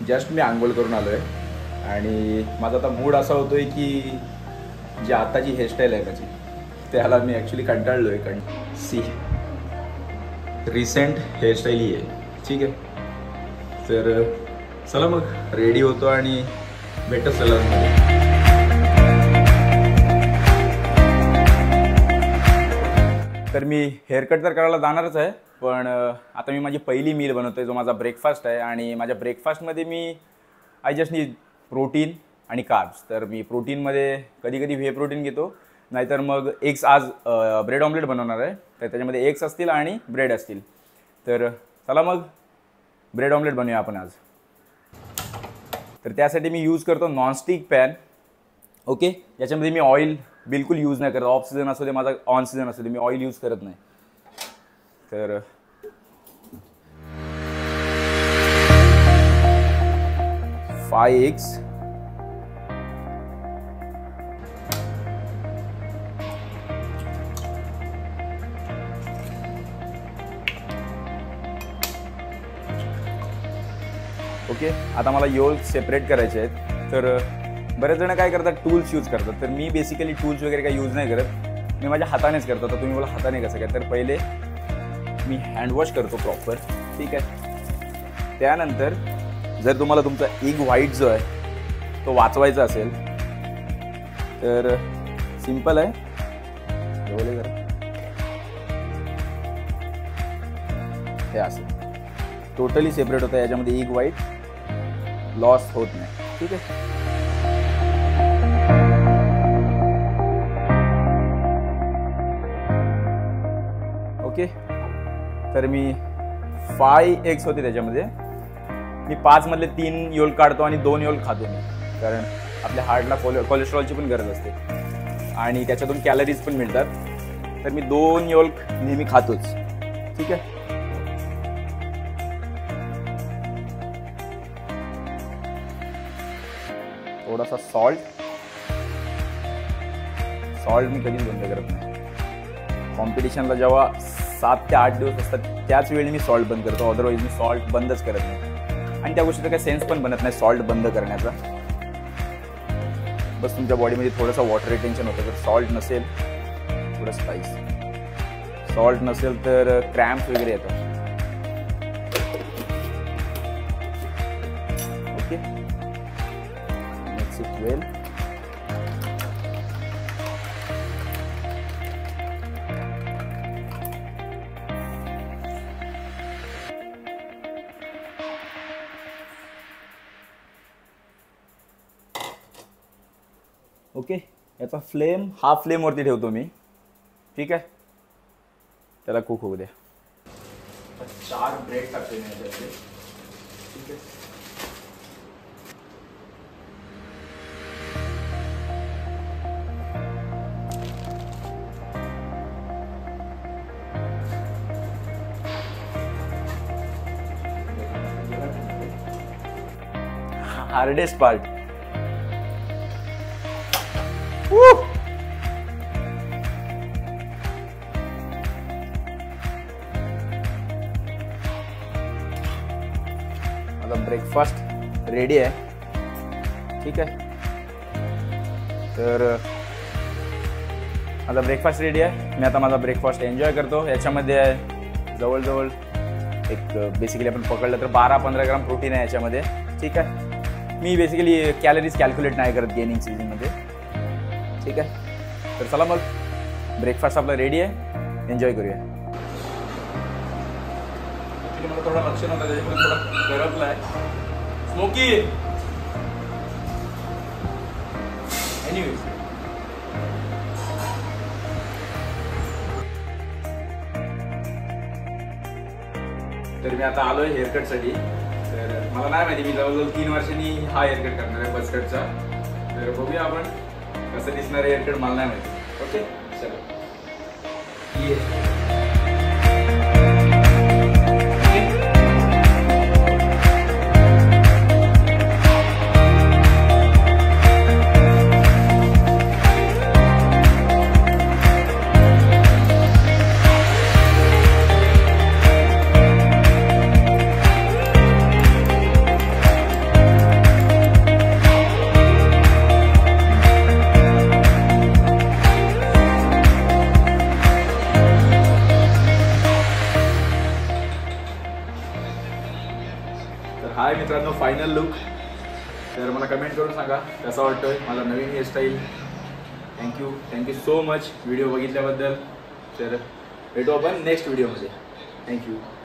Just मी आंघोळ करून आलो आहे आणि माझा आता मूड असा होतो आहे की जी आताची हेअरस्टाईल आहे माझी त्याला मी ॲक्च्युली कंटाळलो आहे. सी रिसेंट हेअरस्टाईल ही आहे. ठीक आहे, तर चला मग रेडी होतो आणि भेटत सलूनमध्ये. तर मी हेअरकट तर करायला जाणारच आहे, पण आता मी माझी पहिली मील बनवतो आहे जो माझा ब्रेकफास्ट आहे. आणि माझ्या ब्रेकफास्टमध्ये मी आय जस्ट नीड प्रोटीन आणि कार्ब्स. तर मी प्रोटीनमध्ये कधी कधी व्हे प्रोटीन घेतो, नाहीतर मग एग्स. आज ब्रेड ऑमलेट बनवणार आहे, तर त्याच्यामध्ये एग्स असतील आणि ब्रेड असतील. तर चला मग ब्रेड ऑमलेट बनवूया आपण आज. तर त्यासाठी मी यूज करतो नॉनस्टिक पॅन. ओके, याच्यामध्ये मी ऑइल बिलकुल यूज नाही करत. ऑफ सीझन असू दे माझा ऑन सीझन असू दे, मी ऑइल यूज करत नाही. तर 5 eggs, ओके. आता मला योल्क सेपरेट करायचे आहेत. तर बरेच जण काय करतात, टूल्स यूज करतात. तर मी बेसिकली टूल्स वगैरे काही यूज नाही करत, मी माझ्या हातानेच करतो. तर तुम्ही मला हाताने कसं काय, तर पहिले मी हँडवॉश करतो प्रॉपर. ठीक आहे, त्यानंतर जर तुम्हाला तुमचा एग व्हाईट जो आहे तो वाचवायचा असेल तर सिंपल आहे. हे असं टोटली सेपरेट होतं, याच्यामध्ये एग व्हाईट लॉस होत नाही. ठीक आहे, ओके. तर मी 5 eggs होते त्याच्यामध्ये. मी 5 मधले 3 योल्क काढतो आणि 2 योल्क खातो मी, कारण आपल्या हार्टला कोलेस्ट्रॉलची पण गरज असते आणि त्याच्यातून कॅलरीज पण मिळतात. तर मी 2 योल्क नेहमी खातोच. ठीक आहे, थोडासा सॉल्ट मी कधीच बंद करत नाही. कॉम्पिटिशनला जेव्हा 7 ते 8 दिवस असतात त्याच वेळी मी सॉल्ट बंद करतो, अदरवाईज मी सॉल्ट बंदच करत नाही. आणि त्या गोष्टीचा काही सेन्स पण बनत नाही सॉल्ट बंद करण्याचा. बस तुमच्या बॉडीमध्ये थोडंसं वॉटर रिटेन्शन होतं. जर सॉल्ट नसेल, थोडं स्पाइस सॉल्ट नसेल तर क्रॅम्प्स वगैरे येतात. Okay, mix it well. Okay, याचा फ्लेम हाफ फ्लेमवरती ठेवतो मी. ठीक आहे, त्याला कुक होऊ द्या. 4 ब्रेड टाकते मी याच्यामध्ये. ठीक आहे, हार्डेस्ट पार्ट. माझा ब्रेकफास्ट रेडी आहे. ठीक आहे, तर माझा ब्रेकफास्ट रेडी आहे. मी आता माझा ब्रेकफास्ट एन्जॉय करतो. याच्यामध्ये जवळजवळ एक बेसिकली आपण पकडलं तर 12-15 ग्राम प्रोटीन आहे याच्यामध्ये. ठीक आहे, मी बेसिकली कॅलरीज कॅल्क्युलेट नाही करत गेनिंग सीझनमध्ये. ठीक आहे, तर चला मग ब्रेकफास्ट आपला रेडी आहे, एन्जॉय करूया. मला थोडा लक्ष नव्हता, त्याच्यामुळे थोडा गरमला आहे. Smoky anyways. तर मी आता आलोय हेअरकटसाठी. तर मला नाही माहिती, मी जवळजवळ 3 वर्षांनी हा हेअरकट करणार आहे बसकटचा. तर बघूया आपण कसं दिसणार आहे हेअरकट, मला नाही माहिती. ओके, चलो. हाय मित्रांनो, फायनल लुक. तर मला कमेंट करून सांगा कसा वाटतोय मला नवीन hairstyle. Thank you so much video बघितल्याबद्दल. तर भेटू आपण नेक्स्ट व्हिडिओमध्ये. थँक्यू.